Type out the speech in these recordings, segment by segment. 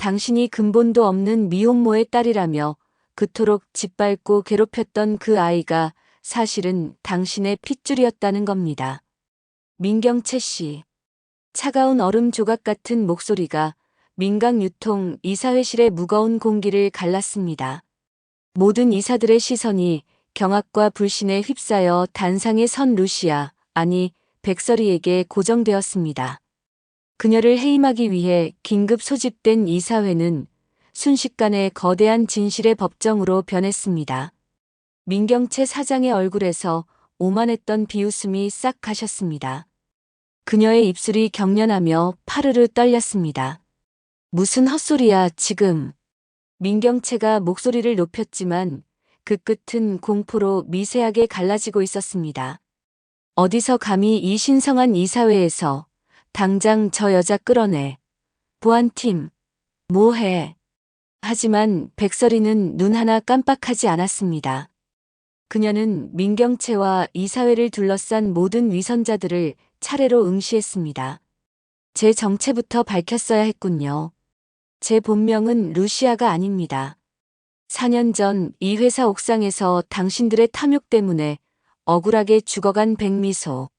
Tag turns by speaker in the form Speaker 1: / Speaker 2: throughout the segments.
Speaker 1: 당신이 근본도 없는 미혼모의 딸이라며 그토록 짓밟고 괴롭혔던 그 아이가 사실은 당신의 핏줄이었다는 겁니다. 민경채 씨. 차가운 얼음 조각 같은 목소리가 민강유통 이사회실의 무거운 공기를 갈랐습니다. 모든 이사들의 시선이 경악과 불신에 휩싸여 단상에 선 루시아, 아니 백설이에게 고정되었습니다. 그녀를 해임하기 위해 긴급 소집된 이사회는 순식간에 거대한 진실의 법정으로 변했습니다. 민경채 사장의 얼굴에서 오만했던 비웃음이 싹 가셨습니다. 그녀의 입술이 경련하며 파르르 떨렸습니다. 무슨 헛소리야 지금. 민경채가 목소리를 높였지만 그 끝은 공포로 미세하게 갈라지고 있었습니다. 어디서 감히 이 신성한 이사회에서 당장 저 여자 끌어내. 보안팀, 뭐해. 하지만 백설이는 눈 하나 깜빡하지 않았습니다. 그녀는 민경채와 이사회를 둘러싼 모든 위선자들을 차례로 응시했습니다. 제 정체부터 밝혔어야 했군요. 제 본명은 루시아가 아닙니다. 4년 전 이 회사 옥상에서 당신들의 탐욕 때문에 억울하게 죽어간 백미소.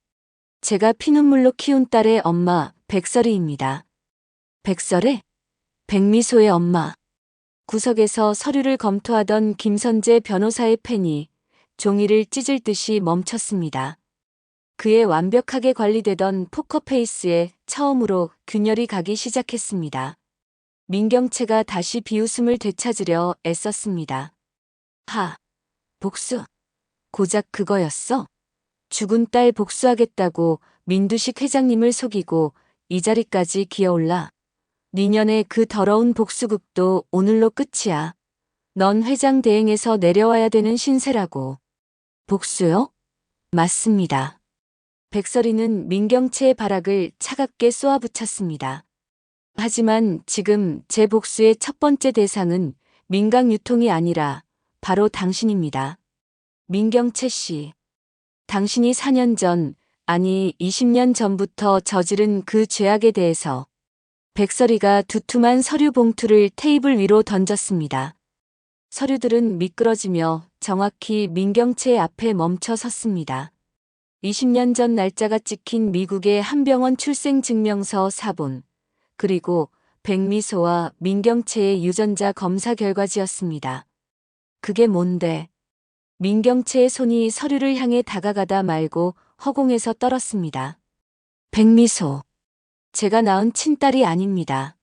Speaker 1: 제가 피눈물로 키운 딸의 엄마 백설이입니다. 백설의? 백미소의 엄마. 구석에서 서류를 검토하던 김선재 변호사의 펜이 종이를 찢을 듯이 멈췄습니다. 그의 완벽하게 관리되던 포커페이스에 처음으로 균열이 가기 시작했습니다. 민경채가 다시 비웃음을 되찾으려 애썼습니다. 복수. 고작 그거였어? 죽은 딸 복수하겠다고 민두식 회장님을 속이고 이 자리까지 기어올라. 니년의 그 더러운 복수극도 오늘로 끝이야. 넌 회장 대행에서 내려와야 되는 신세라고. 복수요? 맞습니다. 백설이는 민경채의 발악을 차갑게 쏘아붙였습니다. 하지만 지금 제 복수의 첫 번째 대상은 민강유통이 아니라 바로 당신입니다. 민경채 씨. 당신이 4년 전, 아니 20년 전부터 저지른 그 죄악에 대해서 백설이가 두툼한 서류 봉투를 테이블 위로 던졌습니다. 서류들은 미끄러지며 정확히 민경채의 앞에 멈춰 섰습니다. 20년 전 날짜가 찍힌 미국의 한 병원 출생 증명서 사본, 그리고 백미소와 민경채의 유전자 검사 결과지였습니다. 그게 뭔데? 민경채의 손이 서류를 향해 다가가다 말고 허공에서 떨었습니다. 백미소. 제가 낳은 친딸이 아닙니다.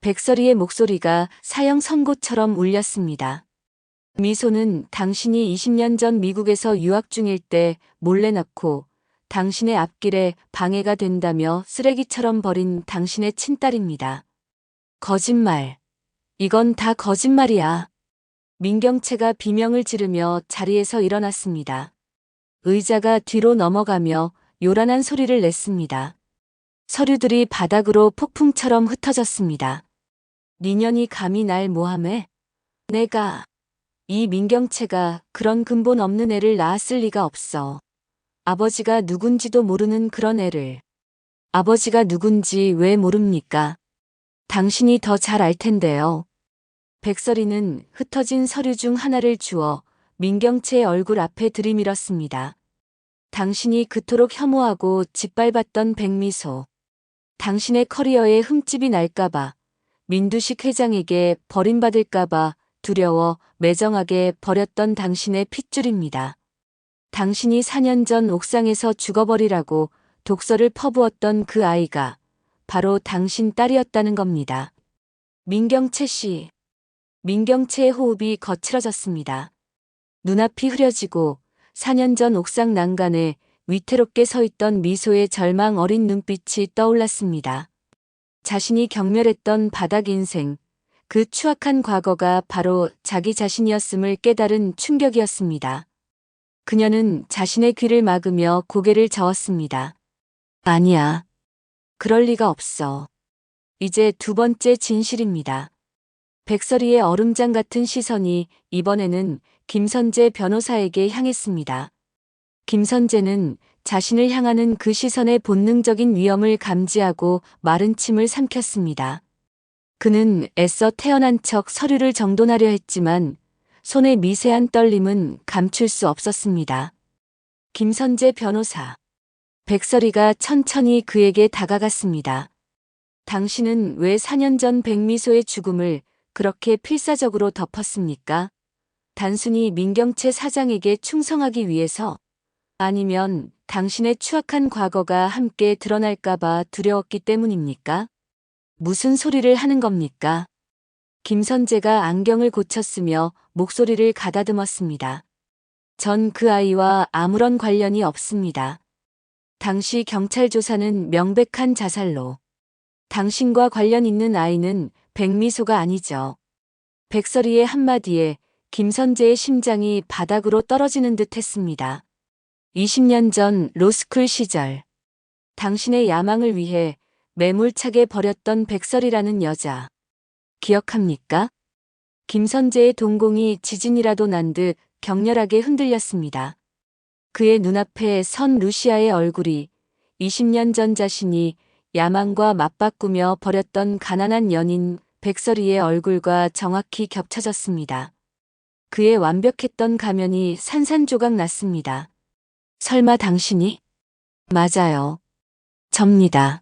Speaker 1: 백설이의 목소리가 사형 선고처럼 울렸습니다. 미소는 당신이 20년 전 미국에서 유학 중일 때 몰래 낳고 당신의 앞길에 방해가 된다며 쓰레기처럼 버린 당신의 친딸입니다. 거짓말. 이건 다 거짓말이야. 민경채가 비명을 지르며 자리에서 일어났습니다. 의자가 뒤로 넘어가며 요란한 소리를 냈습니다. 서류들이 바닥으로 폭풍처럼 흩어졌습니다. 니년이 감히 날 모함해? 내가, 이 민경채가 그런 근본 없는 애를 낳았을 리가 없어. 아버지가 누군지도 모르는 그런 애를. 아버지가 누군지 왜 모릅니까? 당신이 더 잘 알 텐데요. 백설이는 흩어진 서류 중 하나를 주워 민경채의 얼굴 앞에 들이밀었습니다. 당신이 그토록 혐오하고 짓밟았던 백미소. 당신의 커리어에 흠집이 날까봐, 민두식 회장에게 버림받을까봐 두려워 매정하게 버렸던 당신의 핏줄입니다. 당신이 4년 전 옥상에서 죽어버리라고 독서를 퍼부었던 그 아이가 바로 당신 딸이었다는 겁니다. 민경채 씨. 민경채의 호흡이 거칠어졌습니다. 눈앞이 흐려지고 4년 전 옥상 난간에 위태롭게 서 있던 미소의 절망 어린 눈빛이 떠올랐습니다. 자신이 경멸했던 바닥 인생, 그 추악한 과거가 바로 자기 자신이었음을 깨달은 충격이었습니다. 그녀는 자신의 귀를 막으며 고개를 저었습니다. 아니야. 그럴 리가 없어. 이제 두 번째 진실입니다. 백설이의 얼음장 같은 시선이 이번에는 김선재 변호사에게 향했습니다. 김선재는 자신을 향하는 그 시선의 본능적인 위험을 감지하고 마른 침을 삼켰습니다. 그는 애써 태어난 척 서류를 정돈하려 했지만 손의 미세한 떨림은 감출 수 없었습니다. 김선재 변호사. 백설이가 천천히 그에게 다가갔습니다. 당신은 왜 4년 전 백미소의 죽음을 그렇게 필사적으로 덮었습니까? 단순히 민경채 사장에게 충성하기 위해서? 아니면 당신의 추악한 과거가 함께 드러날까봐 두려웠기 때문입니까? 무슨 소리를 하는 겁니까? 김선재가 안경을 고쳤으며 목소리를 가다듬었습니다. 전 그 아이와 아무런 관련이 없습니다. 당시 경찰 조사는 명백한 자살로. 당신과 관련 있는 아이는 백미소가 아니죠. 백설이의 한마디에 김선재의 심장이 바닥으로 떨어지는 듯 했습니다. 20년 전 로스쿨 시절. 당신의 야망을 위해 매몰차게 버렸던 백설이라는 여자. 기억합니까? 김선재의 동공이 지진이라도 난 듯 격렬하게 흔들렸습니다. 그의 눈앞에 선 루시아의 얼굴이 20년 전 자신이 야망과 맞바꾸며 버렸던 가난한 연인 백설이의 얼굴과 정확히 겹쳐졌습니다. 그의 완벽했던 가면이 산산조각 났습니다. 설마 당신이? 맞아요. 접니다.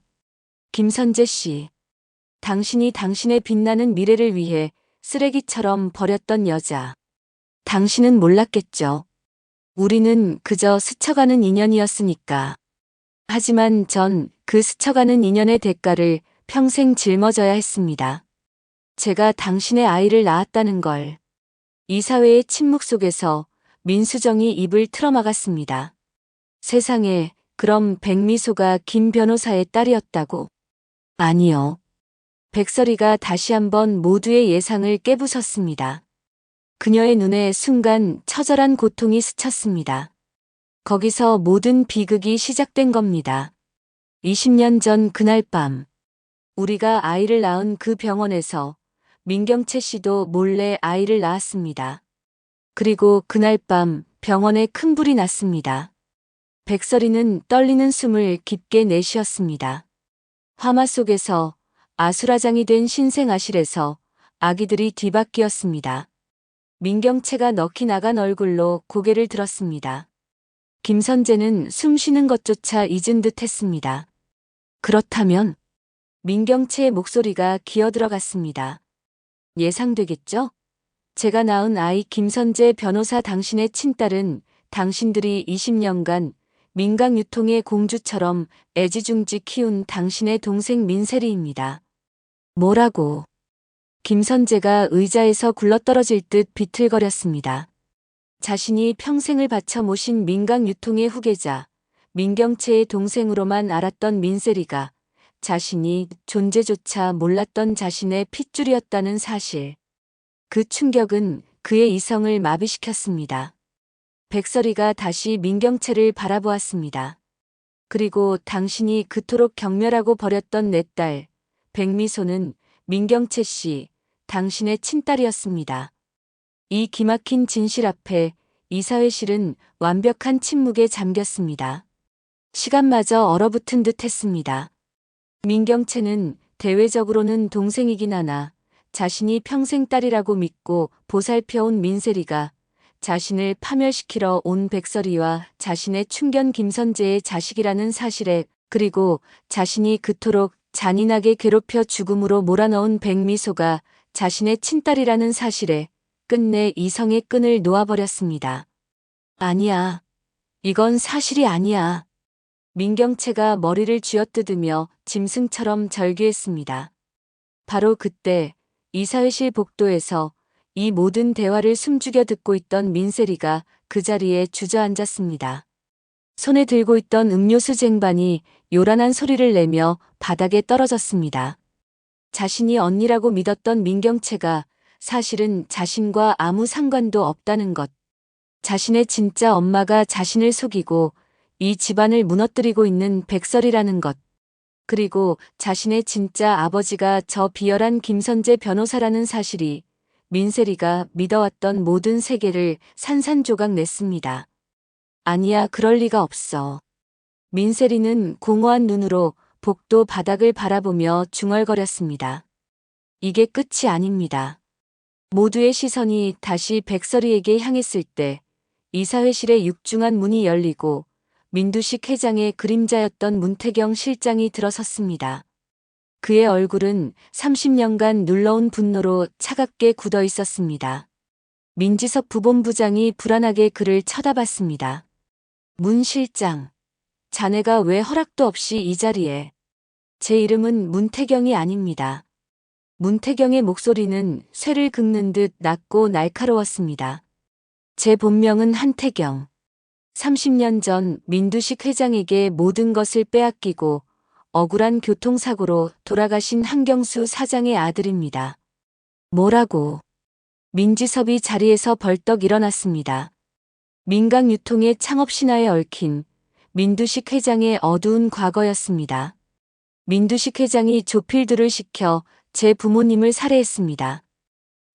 Speaker 1: 김선재 씨. 당신이 당신의 빛나는 미래를 위해 쓰레기처럼 버렸던 여자. 당신은 몰랐겠죠. 우리는 그저 스쳐가는 인연이었으니까. 하지만 전 그 스쳐가는 인연의 대가를 평생 짊어져야 했습니다. 제가 당신의 아이를 낳았다는 걸. 이 사회의 침묵 속에서 민수정이 입을 틀어막았습니다. 세상에, 그럼 백미소가 김 변호사의 딸이었다고? 아니요. 백설이가 다시 한번 모두의 예상을 깨부쉈습니다. 그녀의 눈에 순간 처절한 고통이 스쳤습니다. 거기서 모든 비극이 시작된 겁니다. 20년 전 그날 밤, 우리가 아이를 낳은 그 병원에서 민경채 씨도 몰래 아이를 낳았습니다. 그리고 그날 밤 병원에 큰 불이 났습니다. 백설이는 떨리는 숨을 깊게 내쉬었습니다. 화마 속에서 아수라장이 된 신생아실에서 아기들이 뒤바뀌었습니다. 민경채가 넋이 나간 얼굴로 고개를 들었습니다. 김선재는 숨 쉬는 것조차 잊은 듯 했습니다. 그렇다면 민경채의 목소리가 기어들어갔습니다. 예상되겠죠? 제가 낳은 아이 김선재 변호사 당신의 친딸은 당신들이 20년간 민강 유통의 공주처럼 애지중지 키운 당신의 동생 민세리입니다. 뭐라고? 김선재가 의자에서 굴러떨어질 듯 비틀거렸습니다. 자신이 평생을 바쳐 모신 민강 유통의 후계자, 민경채의 동생으로만 알았던 민세리가 자신이 존재조차 몰랐던 자신의 핏줄이었다는 사실. 그 충격은 그의 이성을 마비시켰습니다. 백설이가 다시 민경채를 바라보았습니다. 그리고 당신이 그토록 경멸하고 버렸던 내 딸, 백미소는 민경채 씨, 당신의 친딸이었습니다. 이 기막힌 진실 앞에 이사회실은 완벽한 침묵에 잠겼습니다. 시간마저 얼어붙은 듯 했습니다. 민경채는 대외적으로는 동생이긴 하나 자신이 평생 딸이라고 믿고 보살펴온 민세리가 자신을 파멸시키러 온 백설이와 자신의 충견 김선재의 자식이라는 사실에, 그리고 자신이 그토록 잔인하게 괴롭혀 죽음으로 몰아넣은 백미소가 자신의 친딸이라는 사실에 끝내 이성의 끈을 놓아버렸습니다. 아니야. 이건 사실이 아니야. 민경채가 머리를 쥐어뜯으며 짐승처럼 절규했습니다. 바로 그때 이사회실 복도에서 이 모든 대화를 숨죽여 듣고 있던 민세리가 그 자리에 주저앉았습니다. 손에 들고 있던 음료수 쟁반이 요란한 소리를 내며 바닥에 떨어졌습니다. 자신이 언니라고 믿었던 민경채가 사실은 자신과 아무 상관도 없다는 것. 자신의 진짜 엄마가 자신을 속이고 이 집안을 무너뜨리고 있는 백설이라는 것. 그리고 자신의 진짜 아버지가 저 비열한 김선재 변호사라는 사실이 민세리가 믿어왔던 모든 세계를 산산조각 냈습니다. 아니야, 그럴 리가 없어. 민세리는 공허한 눈으로 복도 바닥을 바라보며 중얼거렸습니다. 이게 끝이 아닙니다. 모두의 시선이 다시 백설이에게 향했을 때 이사회실의 육중한 문이 열리고 민두식 회장의 그림자였던 문태경 실장이 들어섰습니다. 그의 얼굴은 30년간 눌러온 분노로 차갑게 굳어 있었습니다. 민지섭 부본부장이 불안하게 그를 쳐다봤습니다. 문 실장, 자네가 왜 허락도 없이 이 자리에? 제 이름은 문태경이 아닙니다. 문태경의 목소리는 쇠를 긁는 듯 낮고 날카로웠습니다. 제 본명은 한태경. 30년 전 민두식 회장에게 모든 것을 빼앗기고 억울한 교통사고로 돌아가신 한경수 사장의 아들입니다. 뭐라고? 민지섭이 자리에서 벌떡 일어났습니다. 민강 유통의 창업 신화에 얽힌 민두식 회장의 어두운 과거였습니다. 민두식 회장이 조필들을 시켜 제 부모님을 살해했습니다.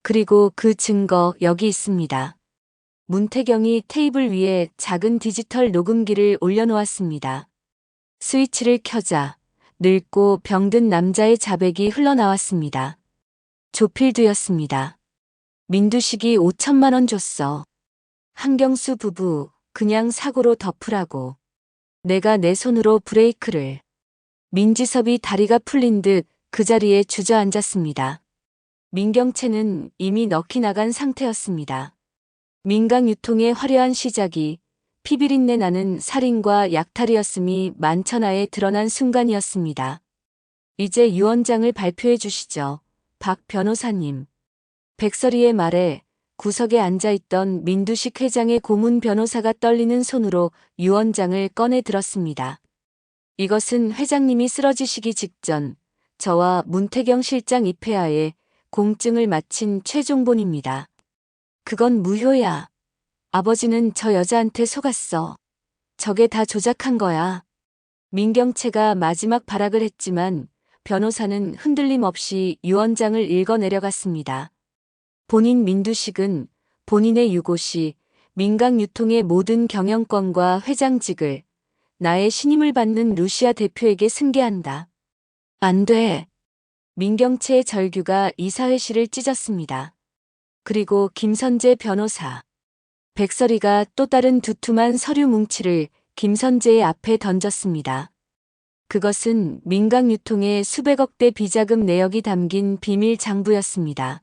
Speaker 1: 그리고 그 증거 여기 있습니다. 문태경이 테이블 위에 작은 디지털 녹음기를 올려놓았습니다. 스위치를 켜자 늙고 병든 남자의 자백이 흘러나왔습니다. 조필두였습니다. 민두식이 5천만 원 줬어. 한경수 부부 그냥 사고로 덮으라고. 내가 내 손으로 브레이크를. 민지섭이 다리가 풀린 듯 그 자리에 주저앉았습니다. 민경채는 이미 넋이 나간 상태였습니다. 민강 유통의 화려한 시작이 피비린내 나는 살인과 약탈이었음이 만천하에 드러난 순간이었습니다. 이제 유언장을 발표해 주시죠. 박 변호사님. 백설이의 말에 구석에 앉아있던 민두식 회장의 고문 변호사가 떨리는 손으로 유언장을 꺼내 들었습니다. 이것은 회장님이 쓰러지시기 직전 저와 문태경 실장 입회하에 공증을 마친 최종본입니다. 그건 무효야. 아버지는 저 여자한테 속았어. 저게 다 조작한 거야. 민경채가 마지막 발악을 했지만 변호사는 흔들림 없이 유언장을 읽어 내려갔습니다. 본인 민두식은 본인의 유고시 민강 유통의 모든 경영권과 회장직을 나의 신임을 받는 루시아 대표에게 승계한다. 안 돼. 민경채의 절규가 이사회실을 찢었습니다. 그리고 김선재 변호사. 백설이가 또 다른 두툼한 서류 뭉치를 김선재의 앞에 던졌습니다. 그것은 민강 유통의 수백억 대 비자금 내역이 담긴 비밀 장부였습니다.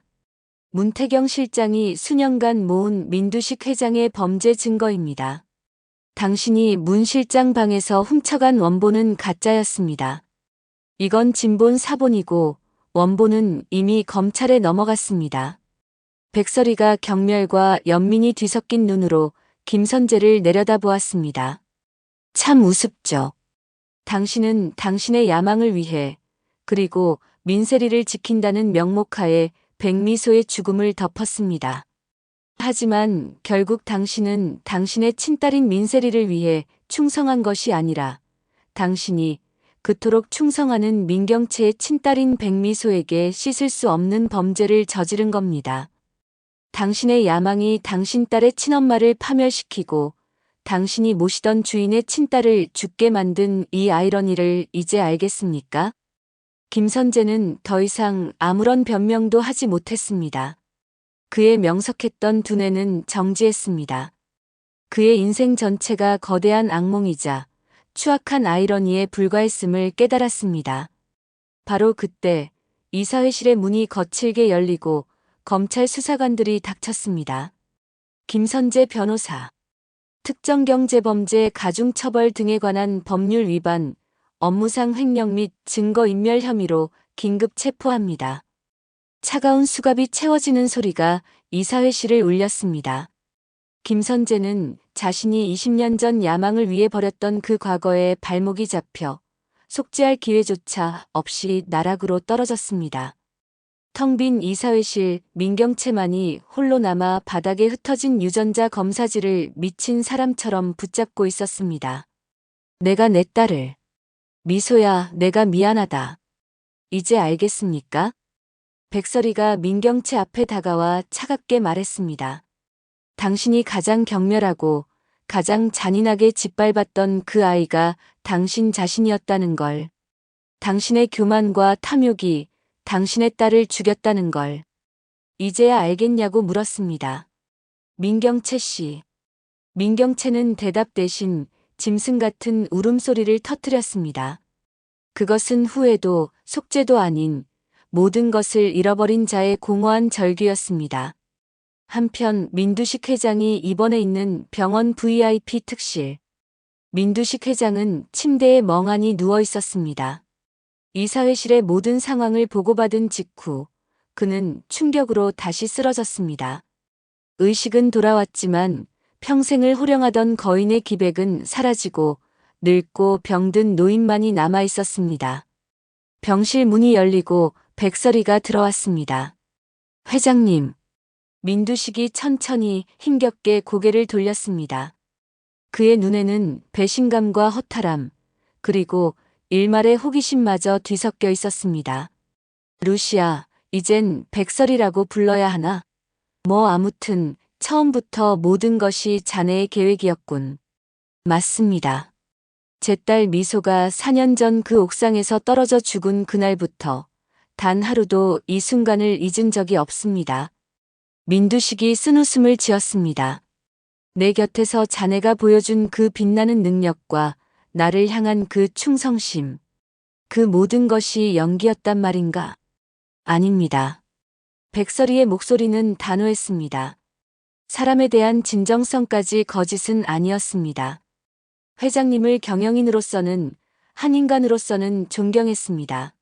Speaker 1: 문태경 실장이 수년간 모은 민두식 회장의 범죄 증거입니다. 당신이 문 실장 방에서 훔쳐간 원본은 가짜였습니다. 이건 진본 사본이고 원본은 이미 검찰에 넘어갔습니다. 백설이가 경멸과 연민이 뒤섞인 눈으로 김선재를 내려다보았습니다. 참 우습죠. 당신은 당신의 야망을 위해 그리고 민세리를 지킨다는 명목하에 백미소의 죽음을 덮었습니다. 하지만 결국 당신은 당신의 친딸인 민세리를 위해 충성한 것이 아니라 당신이 그토록 충성하는 민경채의 친딸인 백미소에게 씻을 수 없는 범죄를 저지른 겁니다. 당신의 야망이 당신 딸의 친엄마를 파멸시키고 당신이 모시던 주인의 친딸을 죽게 만든 이 아이러니를 이제 알겠습니까? 김선재는 더 이상 아무런 변명도 하지 못했습니다. 그의 명석했던 두뇌는 정지했습니다. 그의 인생 전체가 거대한 악몽이자 추악한 아이러니에 불과했음을 깨달았습니다. 바로 그때 이사회실의 문이 거칠게 열리고 검찰 수사관들이 닥쳤습니다. 김선재 변호사. 특정경제범죄 가중처벌 등에 관한 법률 위반, 업무상 횡령 및 증거인멸 혐의로 긴급 체포합니다. 차가운 수갑이 채워지는 소리가 이사회실을 울렸습니다. 김선재는 자신이 20년 전 야망을 위해 버렸던 그 과거에 발목이 잡혀 속죄할 기회조차 없이 나락으로 떨어졌습니다. 텅 빈 이사회실 민경채만이 홀로 남아 바닥에 흩어진 유전자 검사지를 미친 사람처럼 붙잡고 있었습니다. 내가 내 딸을. 미소야, 내가 미안하다. 이제 알겠습니까? 백설이가 민경채 앞에 다가와 차갑게 말했습니다. 당신이 가장 경멸하고 가장 잔인하게 짓밟았던 그 아이가 당신 자신이었다는 걸. 당신의 교만과 탐욕이 당신의 딸을 죽였다는 걸 이제야 알겠냐고 물었습니다. 민경채 씨. 민경채는 대답 대신 짐승 같은 울음소리를 터뜨렸습니다. 그것은 후회도 속죄도 아닌 모든 것을 잃어버린 자의 공허한 절규였습니다. 한편 민두식 회장이 입원해 있는 병원 VIP 특실. 민두식 회장은 침대에 멍하니 누워 있었습니다. 이사회실의 모든 상황을 보고받은 직후 그는 충격으로 다시 쓰러졌습니다. 의식은 돌아왔지만 평생을 호령하던 거인의 기백은 사라지고 늙고 병든 노인만이 남아 있었습니다. 병실 문이 열리고 백설이가 들어왔습니다. 회장님. 민두식이 천천히 힘겹게 고개를 돌렸습니다. 그의 눈에는 배신감과 허탈함, 그리고 일말의 호기심마저 뒤섞여 있었습니다. 루시아, 이젠 백설이라고 불러야 하나? 뭐 아무튼 처음부터 모든 것이 자네의 계획이었군. 맞습니다. 제 딸 미소가 4년 전 그 옥상에서 떨어져 죽은 그날부터 단 하루도 이 순간을 잊은 적이 없습니다. 민두식이 쓴웃음을 지었습니다. 내 곁에서 자네가 보여준 그 빛나는 능력과 나를 향한 그 충성심, 그 모든 것이 연기였단 말인가? 아닙니다. 백설이의 목소리는 단호했습니다. 사람에 대한 진정성까지 거짓은 아니었습니다. 회장님을 경영인으로서는, 한 인간으로서는 존경했습니다.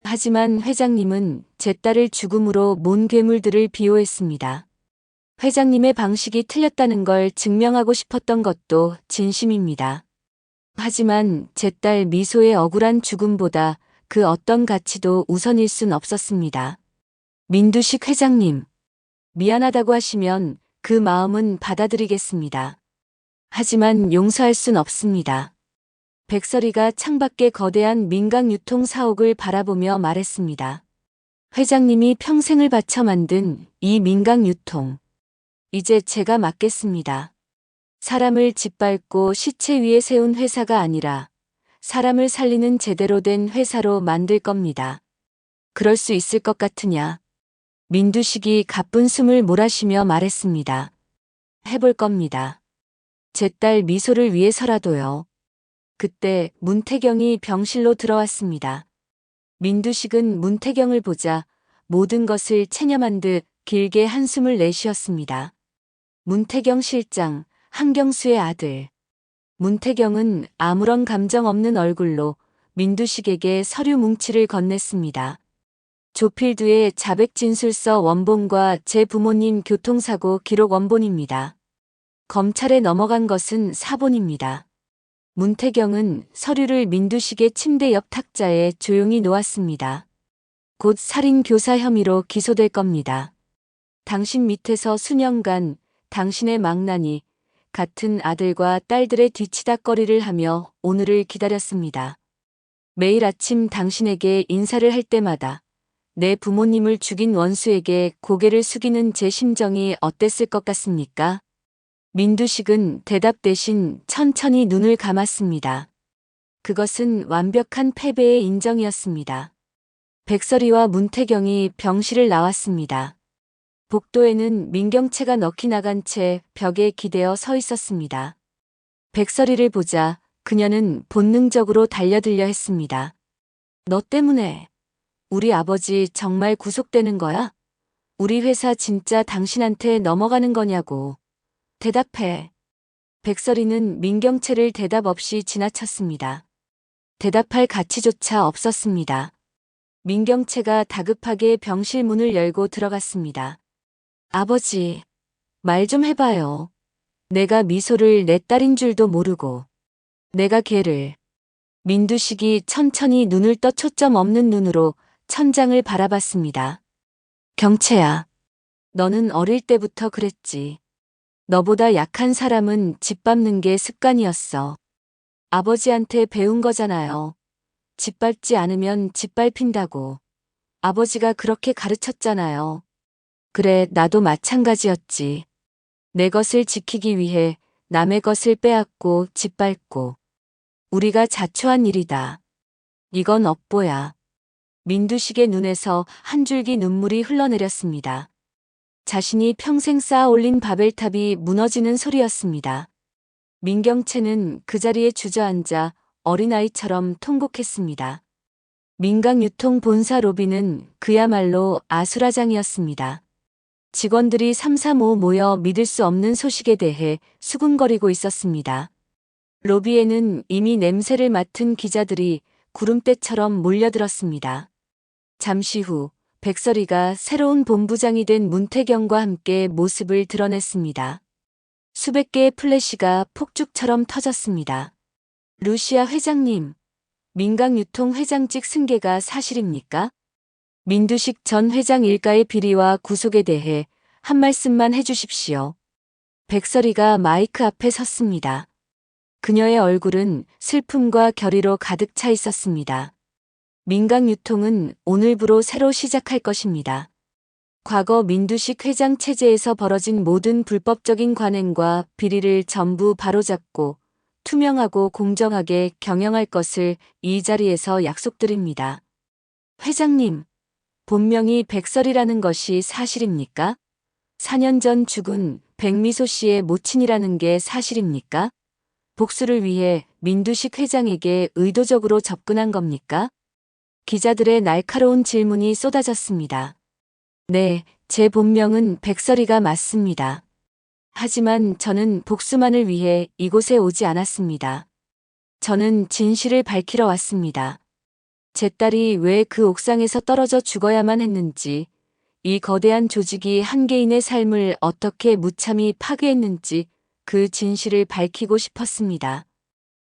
Speaker 1: 하지만 회장님은 제 딸을 죽음으로 몬 괴물들을 비호했습니다. 회장님의 방식이 틀렸다는 걸 증명하고 싶었던 것도 진심입니다. 하지만 제 딸 미소의 억울한 죽음보다 그 어떤 가치도 우선일 순 없었습니다. 민두식 회장님, 미안하다고 하시면 그 마음은 받아들이겠습니다. 하지만 용서할 순 없습니다. 백설이가 창밖의 거대한 민강 유통 사옥을 바라보며 말했습니다. 회장님이 평생을 바쳐 만든 이 민강 유통. 이제 제가 맡겠습니다. 사람을 짓밟고 시체 위에 세운 회사가 아니라 사람을 살리는 제대로 된 회사로 만들 겁니다. 그럴 수 있을 것 같으냐? 민두식이 가쁜 숨을 몰아쉬며 말했습니다. 해볼 겁니다. 제 딸 미소를 위해서라도요. 그때 문태경이 병실로 들어왔습니다. 민두식은 문태경을 보자 모든 것을 체념한 듯 길게 한숨을 내쉬었습니다. 문태경 실장, 한경수의 아들. 문태경은 아무런 감정 없는 얼굴로 민두식에게 서류 뭉치를 건넸습니다. 조필두의 자백진술서 원본과 제 부모님 교통사고 기록 원본입니다. 검찰에 넘어간 것은 사본입니다. 문태경은 서류를 민두식의 침대 옆 탁자에 조용히 놓았습니다. 곧 살인교사 혐의로 기소될 겁니다. 당신 밑에서 수년간 당신의 망나니 같은 아들과 딸들의 뒤치다꺼리를 하며 오늘을 기다렸습니다. 매일 아침 당신에게 인사를 할 때마다 내 부모님을 죽인 원수에게 고개를 숙이는 제 심정이 어땠을 것 같습니까? 민두식은 대답 대신 천천히 눈을 감았습니다. 그것은 완벽한 패배의 인정이었습니다. 백설이와 문태경이 병실을 나왔습니다. 복도에는 민경채가 넋이 나간 채 벽에 기대어 서 있었습니다. 백설이를 보자 그녀는 본능적으로 달려들려 했습니다. 너 때문에 우리 아버지 정말 구속되는 거야? 우리 회사 진짜 당신한테 넘어가는 거냐고. 대답해. 백설이는 민경채를 대답 없이 지나쳤습니다. 대답할 가치조차 없었습니다. 민경채가 다급하게 병실 문을 열고 들어갔습니다. 아버지, 말 좀 해봐요. 내가 미소를 내 딸인 줄도 모르고. 내가 걔를. 민두식이 천천히 눈을 떠 초점 없는 눈으로 천장을 바라봤습니다. 경채야, 너는 어릴 때부터 그랬지. 너보다 약한 사람은 짓밟는 게 습관이었어. 아버지한테 배운 거잖아요. 짓밟지 않으면 짓밟힌다고. 아버지가 그렇게 가르쳤잖아요. 그래, 나도 마찬가지였지. 내 것을 지키기 위해 남의 것을 빼앗고 짓밟고. 우리가 자초한 일이다. 이건 업보야. 민두식의 눈에서 한 줄기 눈물이 흘러내렸습니다. 자신이 평생 쌓아 올린 바벨탑이 무너지는 소리였습니다. 민경채는 그 자리에 주저앉아 어린아이처럼 통곡했습니다. 민강유통 본사 로비는 그야말로 아수라장이었습니다. 직원들이 삼삼오오 모여 믿을 수 없는 소식에 대해 수군거리고 있었습니다. 로비에는 이미 냄새를 맡은 기자들이 구름대처럼 몰려들었습니다. 잠시 후 백설이가 새로운 본부장이 된 문태경과 함께 모습을 드러냈습니다. 수백 개의 플래시가 폭죽처럼 터졌습니다. 루시아 회장님, 민강유통 회장직 승계가 사실입니까? 민두식 전 회장 일가의 비리와 구속에 대해 한 말씀만 해주십시오. 백설이가 마이크 앞에 섰습니다. 그녀의 얼굴은 슬픔과 결의로 가득 차 있었습니다. 민강유통은 오늘부로 새로 시작할 것입니다. 과거 민두식 회장 체제에서 벌어진 모든 불법적인 관행과 비리를 전부 바로잡고 투명하고 공정하게 경영할 것을 이 자리에서 약속드립니다. 회장님, 본명이 백설이라는 것이 사실입니까? 4년 전 죽은 백미소 씨의 모친이라는 게 사실입니까? 복수를 위해 민두식 회장에게 의도적으로 접근한 겁니까? 기자들의 날카로운 질문이 쏟아졌습니다. 네, 제 본명은 백설이가 맞습니다. 하지만 저는 복수만을 위해 이곳에 오지 않았습니다. 저는 진실을 밝히러 왔습니다. 제 딸이 왜 그 옥상에서 떨어져 죽어야만 했는지, 이 거대한 조직이 한 개인의 삶을 어떻게 무참히 파괴했는지 그 진실을 밝히고 싶었습니다.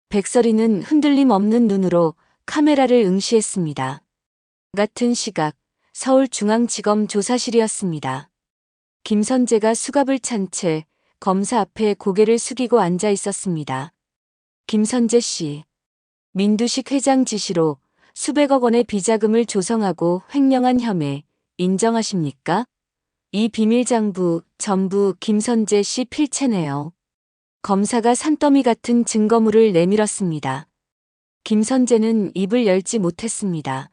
Speaker 1: 백설이는 흔들림 없는 눈으로 카메라를 응시했습니다. 같은 시각 서울중앙지검 조사실이었습니다. 김선재가 수갑을 찬 채 검사 앞에 고개를 숙이고 앉아 있었습니다. 김선재 씨, 민두식 회장 지시로 수백억 원의 비자금을 조성하고 횡령한 혐의 인정하십니까? 이 비밀장부 전부 김선재 씨 필체네요. 검사가 산더미 같은 증거물을 내밀었습니다. 김선재는 입을 열지 못했습니다.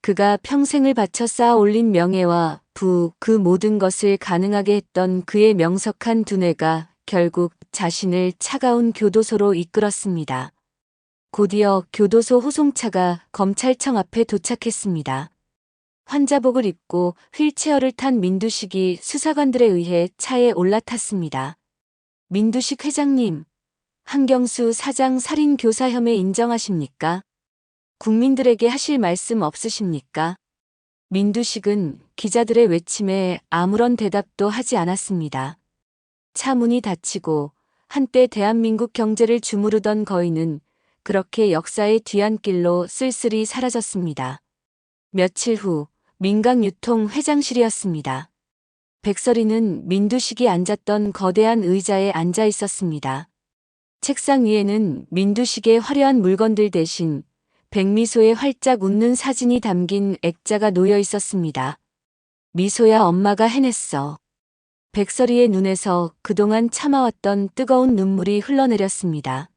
Speaker 1: 그가 평생을 바쳐 쌓아 올린 명예와 그 모든 것을 가능하게 했던 그의 명석한 두뇌가 결국 자신을 차가운 교도소로 이끌었습니다. 곧이어 교도소 호송차가 검찰청 앞에 도착했습니다. 환자복을 입고 휠체어를 탄 민두식이 수사관들에 의해 차에 올라탔습니다. 민두식 회장님, 한경수 사장 살인 교사 혐의 인정하십니까? 국민들에게 하실 말씀 없으십니까? 민두식은 기자들의 외침에 아무런 대답도 하지 않았습니다. 차 문이 닫히고 한때 대한민국 경제를 주무르던 거인은 그렇게 역사의 뒤안길로 쓸쓸히 사라졌습니다. 며칠 후 민강유통 회장실이었습니다. 백설이는 민두식이 앉았던 거대한 의자에 앉아 있었습니다. 책상 위에는 민두식의 화려한 물건들 대신 백미소의 활짝 웃는 사진이 담긴 액자가 놓여 있었습니다. 미소야, 엄마가 해냈어. 백설이의 눈에서 그동안 참아왔던 뜨거운 눈물이 흘러내렸습니다.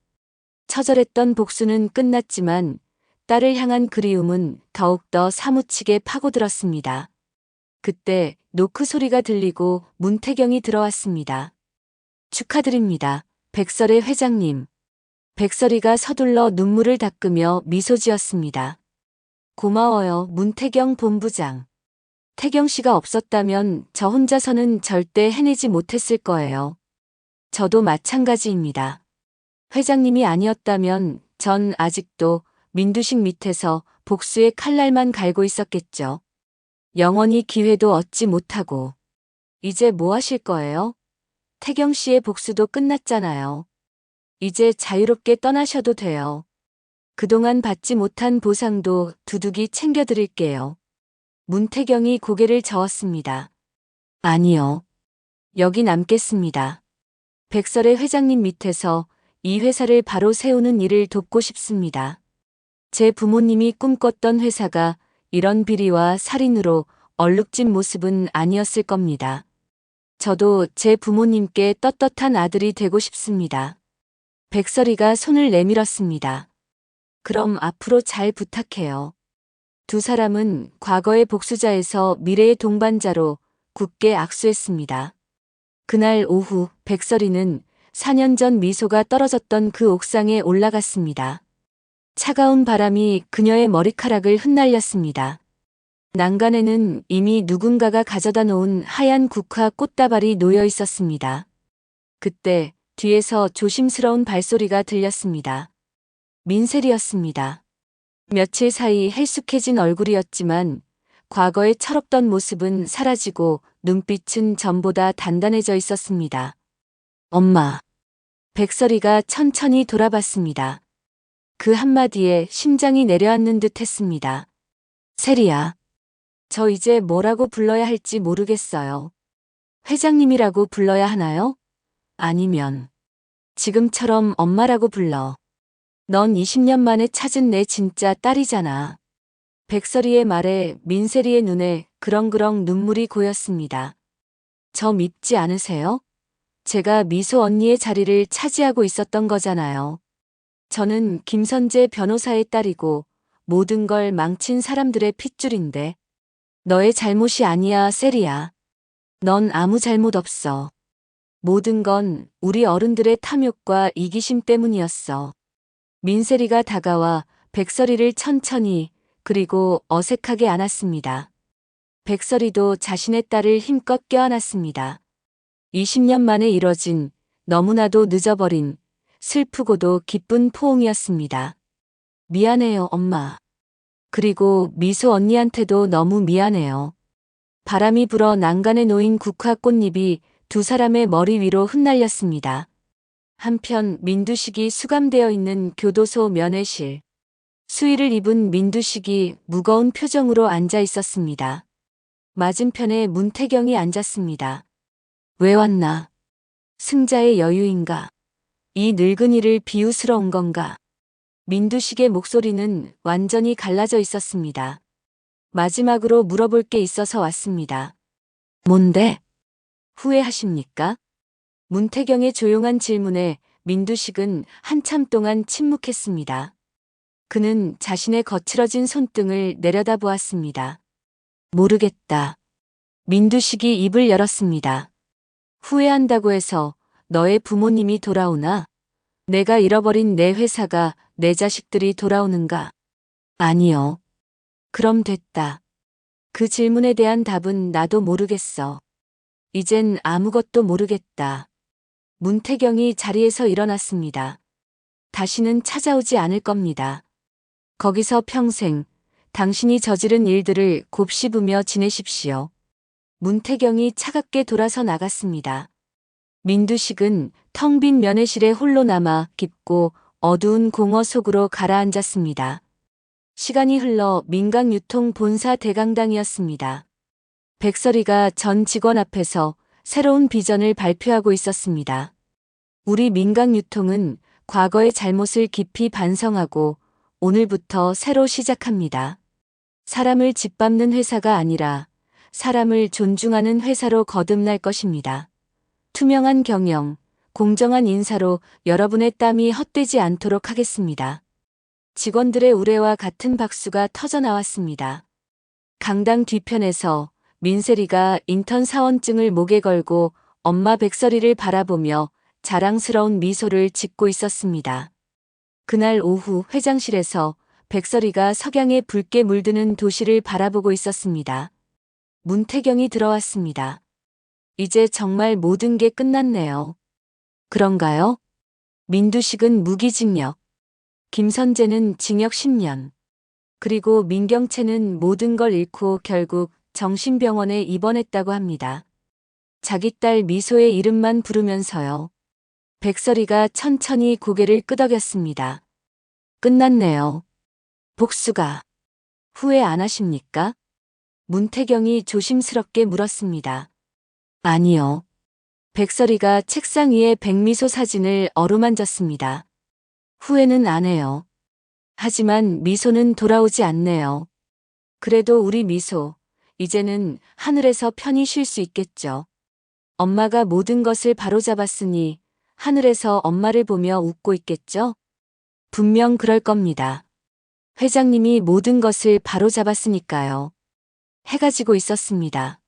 Speaker 1: 처절했던 복수는 끝났지만 딸을 향한 그리움은 더욱더 사무치게 파고들었습니다. 그때 노크 소리가 들리고 문태경이 들어왔습니다. 축하드립니다, 백설의 회장님. 백설이가 서둘러 눈물을 닦으며 미소 지었습니다. 고마워요, 문태경 본부장. 태경 씨가 없었다면 저 혼자서는 절대 해내지 못했을 거예요. 저도 마찬가지입니다. 회장님이 아니었다면 전 아직도 민두식 밑에서 복수의 칼날만 갈고 있었겠죠. 영원히 기회도 얻지 못하고. 이제 뭐 하실 거예요? 태경 씨의 복수도 끝났잖아요. 이제 자유롭게 떠나셔도 돼요. 그동안 받지 못한 보상도 두둑이 챙겨드릴게요. 문태경이 고개를 저었습니다. 아니요. 여기 남겠습니다. 백설의 회장님 밑에서 이 회사를 바로 세우는 일을 돕고 싶습니다. 제 부모님이 꿈꿨던 회사가 이런 비리와 살인으로 얼룩진 모습은 아니었을 겁니다. 저도 제 부모님께 떳떳한 아들이 되고 싶습니다. 백설이가 손을 내밀었습니다. 그럼 앞으로 잘 부탁해요. 두 사람은 과거의 복수자에서 미래의 동반자로 굳게 악수했습니다. 그날 오후 백설이는 4년 전 미소가 떨어졌던 그 옥상에 올라갔습니다. 차가운 바람이 그녀의 머리카락을 흩날렸습니다. 난간에는 이미 누군가가 가져다 놓은 하얀 국화 꽃다발이 놓여 있었습니다. 그때 뒤에서 조심스러운 발소리가 들렸습니다. 민셀이었습니다. 며칠 사이 헬쑥해진 얼굴이었지만 과거의 철없던 모습은 사라지고 눈빛은 전보다 단단해져 있었습니다. 엄마. 백설이가 천천히 돌아봤습니다. 그 한마디에 심장이 내려앉는 듯 했습니다. 세리야. 저 이제 뭐라고 불러야 할지 모르겠어요. 회장님이라고 불러야 하나요? 아니면 지금처럼 엄마라고 불러. 넌 20년 만에 찾은 내 진짜 딸이잖아. 백설이의 말에 민세리의 눈에 그렁그렁 눈물이 고였습니다. 저 믿지 않으세요? 제가 미소 언니의 자리를 차지하고 있었던 거잖아요. 저는 김선재 변호사의 딸이고 모든 걸 망친 사람들의 핏줄인데. 너의 잘못이 아니야, 세리야. 넌 아무 잘못 없어. 모든 건 우리 어른들의 탐욕과 이기심 때문이었어. 민세리가 다가와 백설이를 천천히 그리고 어색하게 안았습니다. 백설이도 자신의 딸을 힘껏 껴안았습니다. 20년 만에 이뤄진 너무나도 늦어버린 슬프고도 기쁜 포옹이었습니다. 미안해요, 엄마. 그리고 미소 언니한테도 너무 미안해요. 바람이 불어 난간에 놓인 국화 꽃잎이 두 사람의 머리 위로 흩날렸습니다. 한편 민두식이 수감되어 있는 교도소 면회실. 수의를 입은 민두식이 무거운 표정으로 앉아 있었습니다. 맞은편에 문태경이 앉았습니다. 왜 왔나? 승자의 여유인가? 이 늙은이를 비웃으러 건가? 민두식의 목소리는 완전히 갈라져 있었습니다. 마지막으로 물어볼 게 있어서 왔습니다. 뭔데? 후회하십니까? 문태경의 조용한 질문에 민두식은 한참 동안 침묵했습니다. 그는 자신의 거칠어진 손등을 내려다보았습니다. 모르겠다. 민두식이 입을 열었습니다. 후회한다고 해서 너의 부모님이 돌아오나? 내가 잃어버린 내 회사가 내 자식들이 돌아오는가? 아니요. 그럼 됐다. 그 질문에 대한 답은 나도 모르겠어. 이젠 아무것도 모르겠다. 문태경이 자리에서 일어났습니다. 다시는 찾아오지 않을 겁니다. 거기서 평생 당신이 저지른 일들을 곱씹으며 지내십시오. 문태경이 차갑게 돌아서 나갔습니다. 민두식은 텅 빈 면회실에 홀로 남아 깊고 어두운 공허 속으로 가라앉았습니다. 시간이 흘러 민강유통 본사 대강당이었습니다. 백설이가 전 직원 앞에서 새로운 비전을 발표하고 있었습니다. 우리 민강유통은 과거의 잘못을 깊이 반성하고 오늘부터 새로 시작합니다. 사람을 짓밟는 회사가 아니라 사람을 존중하는 회사로 거듭날 것입니다. 투명한 경영, 공정한 인사로 여러분의 땀이 헛되지 않도록 하겠습니다. 직원들의 우레와 같은 박수가 터져나왔습니다. 강당 뒤편에서 민세리가 인턴 사원증을 목에 걸고 엄마 백설이를 바라보며 자랑스러운 미소를 짓고 있었습니다. 그날 오후 회장실에서 백설이가 석양에 붉게 물드는 도시를 바라보고 있었습니다. 문태경이 들어왔습니다. 이제 정말 모든 게 끝났네요. 그런가요? 민두식은 무기징역, 김선재는 징역 10년, 그리고 민경채는 모든 걸 잃고 결국 정신병원에 입원했다고 합니다. 자기 딸 미소의 이름만 부르면서요. 백설이가 천천히 고개를 끄덕였습니다. 끝났네요. 복수가. 후회 안 하십니까? 문태경이 조심스럽게 물었습니다. 아니요. 백설이가 책상 위에 백미소 사진을 어루만졌습니다. 후회는 안 해요. 하지만 미소는 돌아오지 않네요. 그래도 우리 미소, 이제는 하늘에서 편히 쉴 수 있겠죠. 엄마가 모든 것을 바로잡았으니 하늘에서 엄마를 보며 웃고 있겠죠? 분명 그럴 겁니다. 회장님이 모든 것을 바로잡았으니까요. 해가 지고 있었습니다.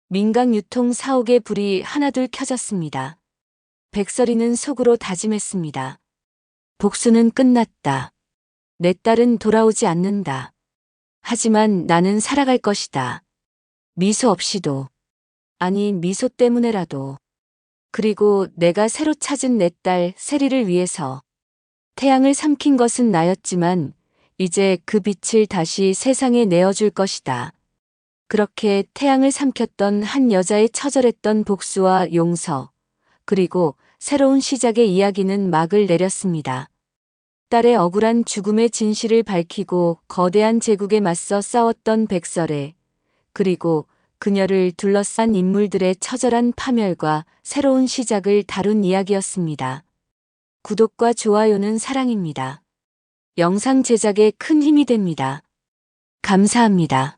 Speaker 1: 민강 유통 사옥의 불이 하나둘 켜졌습니다. 백설이는 속으로 다짐했습니다. 복수는 끝났다. 내 딸은 돌아오지 않는다. 하지만 나는 살아갈 것이다. 미소 없이도. 아니, 미소 때문에라도. 그리고 내가 새로 찾은 내 딸 세리를 위해서. 태양을 삼킨 것은 나였지만 이제 그 빛을 다시 세상에 내어줄 것이다. 그렇게 태양을 삼켰던 한 여자의 처절했던 복수와 용서, 그리고 새로운 시작의 이야기는 막을 내렸습니다. 딸의 억울한 죽음의 진실을 밝히고 거대한 제국에 맞서 싸웠던 백설의, 그리고 그녀를 둘러싼 인물들의 처절한 파멸과 새로운 시작을 다룬 이야기였습니다. 구독과 좋아요는 사랑입니다. 영상 제작에 큰 힘이 됩니다. 감사합니다.